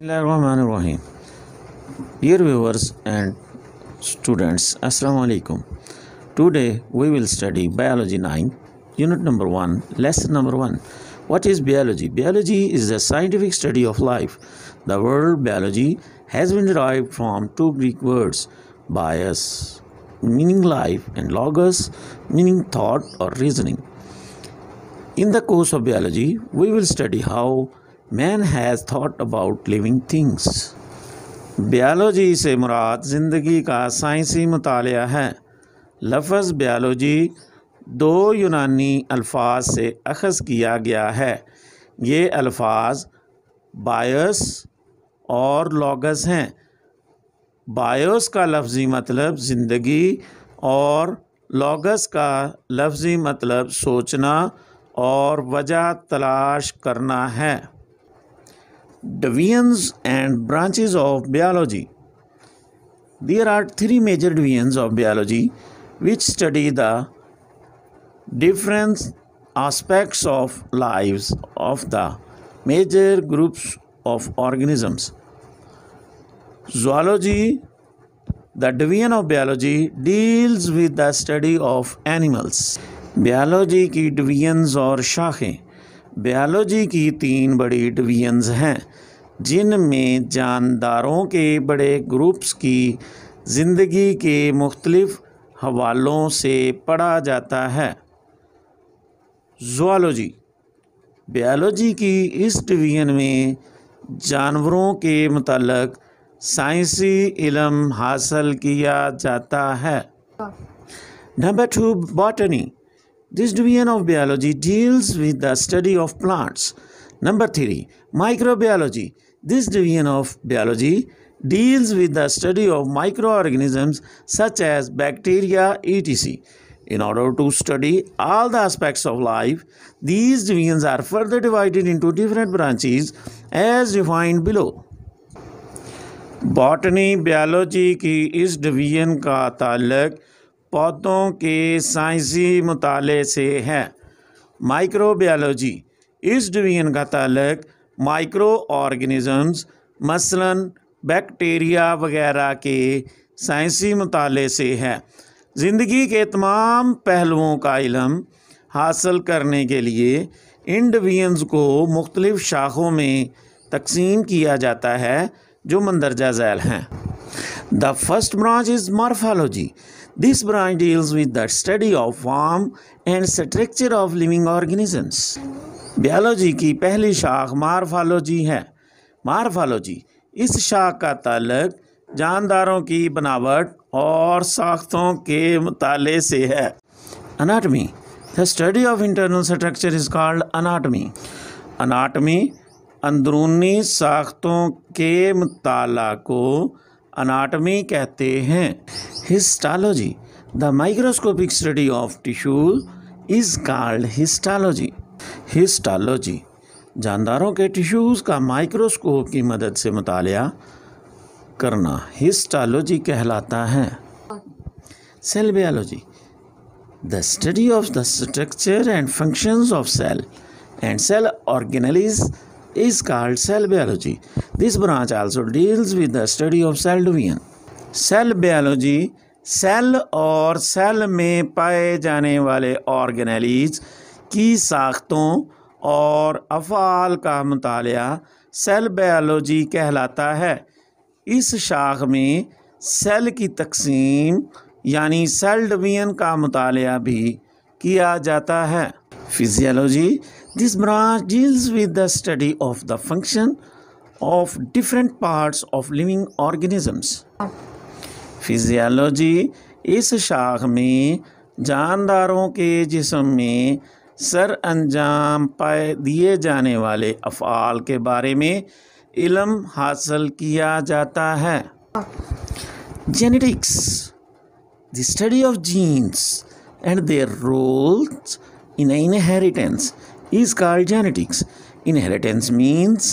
Bismillahirrahmanirrahim. Dear viewers and students, Assalamu alaikum. Today we will study Biology 9, Unit number 1, Lesson number 1. What is biology? Biology is the scientific study of life. The word biology has been derived from two Greek words, bios, meaning life, and logos, meaning thought or reasoning. In the course of biology, we will study how man has thought about living things. बियालॉजी से मुराद ज़िंदगी का साइंसी मुतालिया है। लफ्ज़ बियालॉजी दो यूनानी अल्फाज से अख़ज़ किया गया है। ये अल्फाज बायोस और लॉगस हैं। बायोस का लफ्ज़ी मतलब ज़िंदगी और लॉगस का लफ्ज़ी मतलब सोचना और वजह तलाश करना है। Divisions and branches of biology. There are three major divisions of biology which study the different aspects of lives of the major groups of organisms. Zoology, the division of biology, deals with the study of animals. बियालॉजी की divisions और शाखें। बियालॉजी की तीन बड़ी divisions हैं जिनमें जानदारों के बड़े groups की ज़िंदगी के मुख्तलिफ हवालों से पढ़ा जाता है। ज़ूलॉजी, बियालॉजी की इस डिवीजन में जानवरों के मुताल्लिक़ साइंसी इल्म हासिल किया जाता है। Number 2, botany. This division of biology deals with the study of plants. Number 3, microbiology. This division of biology deals with the study of microorganisms such as bacteria, etc. In order to study all the aspects of life, these divisions are further divided into different branches as defined below. Botany biology की इस division का ताल्लुक पौधों के साइंसी मुताले से है। Microbiology, इस division का ताल्लुक माइक्रो ऑर्गेनिज़म्स मसलन बैक्टीरिया वगैरह के साइंसी मुताले से है। ज़िंदगी के तमाम पहलुओं का इल्म हासिल करने के लिए इन डिवीजन्स को मुख्तलिफ शाखों में तकसीम किया जाता है जो मंदरजा झैल हैं। The first branch is morphology. This branch deals with the study of form and structure of living organisms. बियालॉजी की पहली शाख मॉर्फोलॉजी है। मॉर्फोलॉजी, इस शाख का ताल्लुक जानदारों की बनावट और साख्तों के मुताले से है। Anatomy, the study of internal structure is called anatomy. Anatomy, अंदरूनी साख्तों के मुताला को अनाटमी कहते हैं। Histology, the microscopic study of tissue is called histology. Histology, जानदारों के टिश्यूज़ का माइक्रोस्कोप की मदद से मुतालिया करना हिस्टोलॉजी कहलाता है। Cell biology, the study of the structure and functions of cell and cell organelles is called cell biology. This branch also deals with the study of cell division. Cell biology, cell और cell में पाए जाने वाले organelles की साख्तों और अफ़आल का मुतालिया cell biology कहलाता है। इस शाख में सेल की तकसीम यानी सेल डिवीजन का मुतालिया भी किया जाता है। Physiology, this branch deals with the study of the function of different parts of living organisms. Physiology, इस शाख में जानदारों के जिस्म में सर अंजाम पाए दिए जाने वाले अफ़आल के बारे में इल्म हासिल किया जाता है। Genetics, the study of genes and their roles in inheritance is called genetics. Inheritance means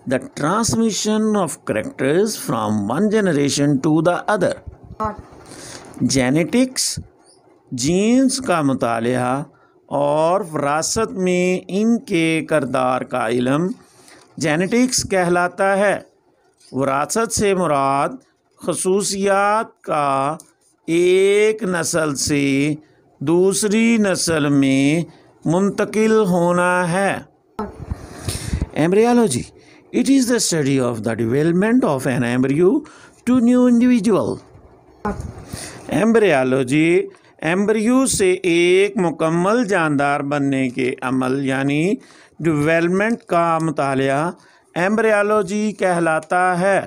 the transmission of characters from one generation to the other. Genetics, genes का मुतालिया और विरासत में इनके किरदार का इल्म जेनेटिक्स कहलाता है। विरासत से मुराद खसूसियात का एक नस्ल से दूसरी नस्ल में मुंतकिल होना है। Embryology, it is the study of the development of an embryo to new individual. Embryology embryo से एक मुकम्मल जानदार बनने के अमल यानी डेवलपमेंट का मुतालिया एम्ब्रियोलॉजी कहलाता है।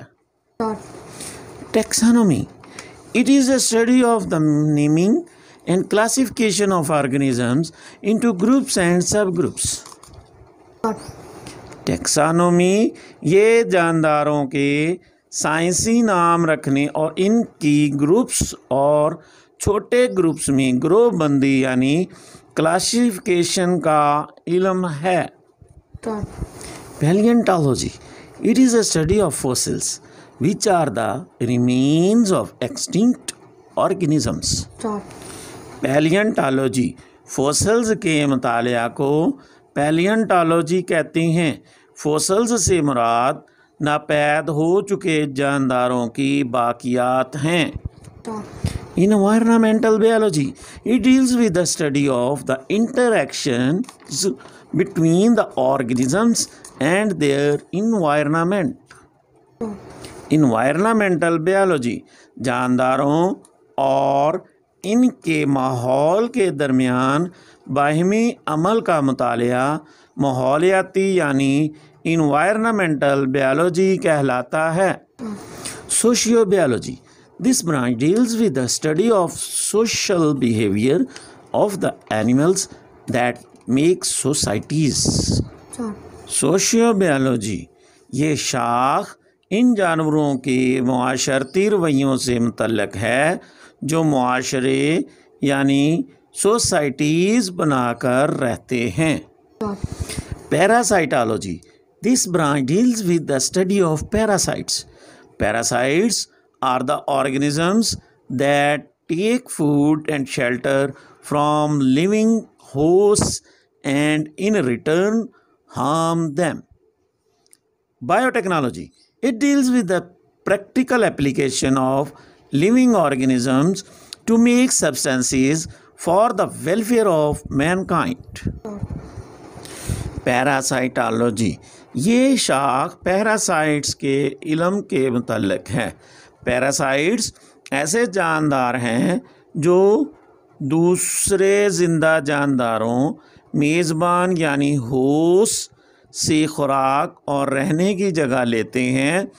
Taxonomy, it is a study of the naming and classification of organisms into groups and subgroups. Taxonomy ये जानदारों के साइंसी नाम रखने और इनकी ग्रुप्स और छोटे ग्रुप्स में ग्रोहबंदी यानी क्लासिफिकेशन का इल्म है। पैलियोंटोलॉजी, it is a study of fossils which are the remains of extinct organisms. Palaeontology fossils के मुतालिया को पैलियोंटोलॉजी कहते हैं। फोसल्स से मुराद नापैद हो चुके जानदारों की बाकियात हैं। Environmental biology, it deals with the study of the interactions between the organisms and their environment. Environmental biology जानदारों और इनके माहौल के दरमियान बाहिमी अमल का मुतालिया माहौलियाती यानी इन्वायरमेंटल बायोलॉजी कहलाता है। Socio biology, this branch deals with the study of social behaviour of the animals that make societies. Socio biology ये शाख इन जानवरों के मुआशरती रवैयों से मुतल्लक है जो मुआशरे यानी सोसाइटीज़ बनाकर रहते हैं। Parasitology, this branch deals with the study of parasites. Parasites are the organisms that take food and shelter from living hosts and in return harm them. Biotechnology, it deals with the practical application of living organisms to make substances for the welfare of mankind. Parasitology ये शाख parasites के इल्म के मुतल्लिक है। Parasites ऐसे जानदार हैं जो दूसरे ज़िंदा जानदारों मेज़बान यानी होस्ट से खुराक और रहने की जगह लेते हैं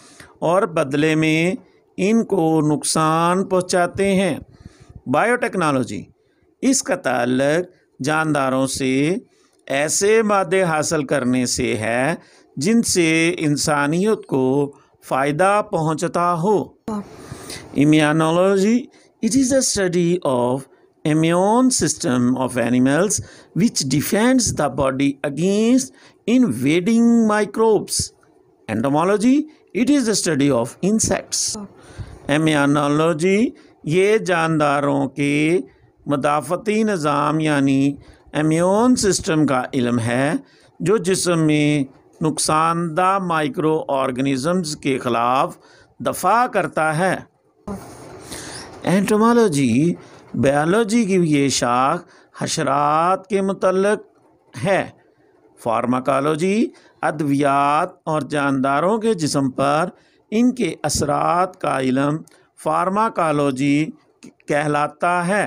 और बदले में इनको नुकसान पहुंचाते हैं। बायोटेक्नोलॉजी इसका ताल्लुक जानदारों से ऐसे मादे हासिल करने से है जिनसे इंसानियत को फ़ायदा पहुंचता हो। Immunology, it is a study of immune system of animals which defends the body against invading microbes. Entomology, it is the study of insects. Immunology ये जानदारों के मदाफ़ती निज़ाम यानी इम्यून सिस्टम का इल्म है जो जिस्म में नुकसानदा माइक्रो ऑर्गेनिज़म्स के ख़िलाफ़ दफ़ा करता है। एंटोमोलॉजी बायोलॉजी की ये शाख हशरात के मुतल्लिक है। फार्माकोलॉजी अद्वियात और जानदारों के जिस्म पर इनके असरात का इल्म फार्माकोलॉजी कहलाता है।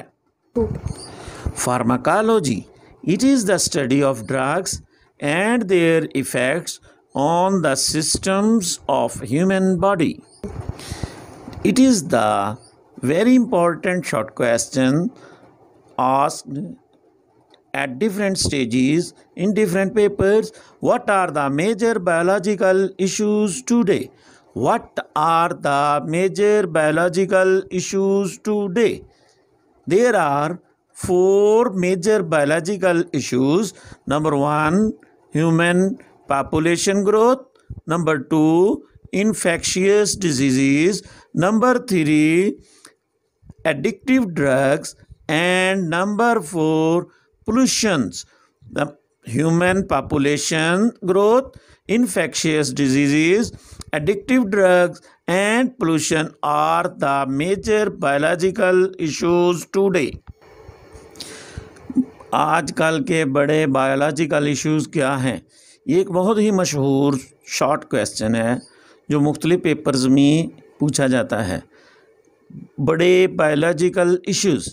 Pharmacology it is the study of drugs and their effects on the systems of human body. It is the very important short question asked at different stages in different papers. What are the major biological issues today? What are the major biological issues today? There are 4 major biological issues. Number 1, human population growth. Number 2, infectious diseases. Number 3, addictive drugs. And number 4, pollutions. The human population growth, infectious diseases, addictive drugs, and pollution are the major biological issues today. आजकल के बड़े biological issues क्या हैं? ये एक बहुत ही मशहूर short question है जो मुख्तलिफ पेपर्स में पूछा जाता है। बड़े बायोलॉजिकल इश्यूज़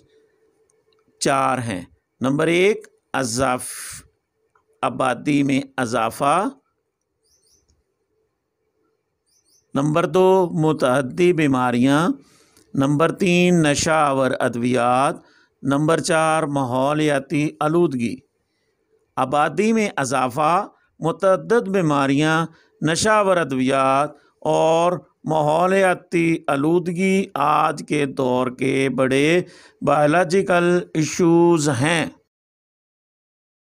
4 हैं। नंबर 1 आबादी में इजाफ़ा, नंबर 2 मुतअद्दी बीमारियाँ, नंबर 3 नशा और अद्वियात, नंबर 4 माहौलियाती आलूदगी। आबादी में इजाफ़ा, मुतअद्दिद बीमारियाँ, नशा और अद्वियात और माहौलियाती आलूदगी आज के दौर के बड़े बायोलॉजिकल इश्यूज़ हैं।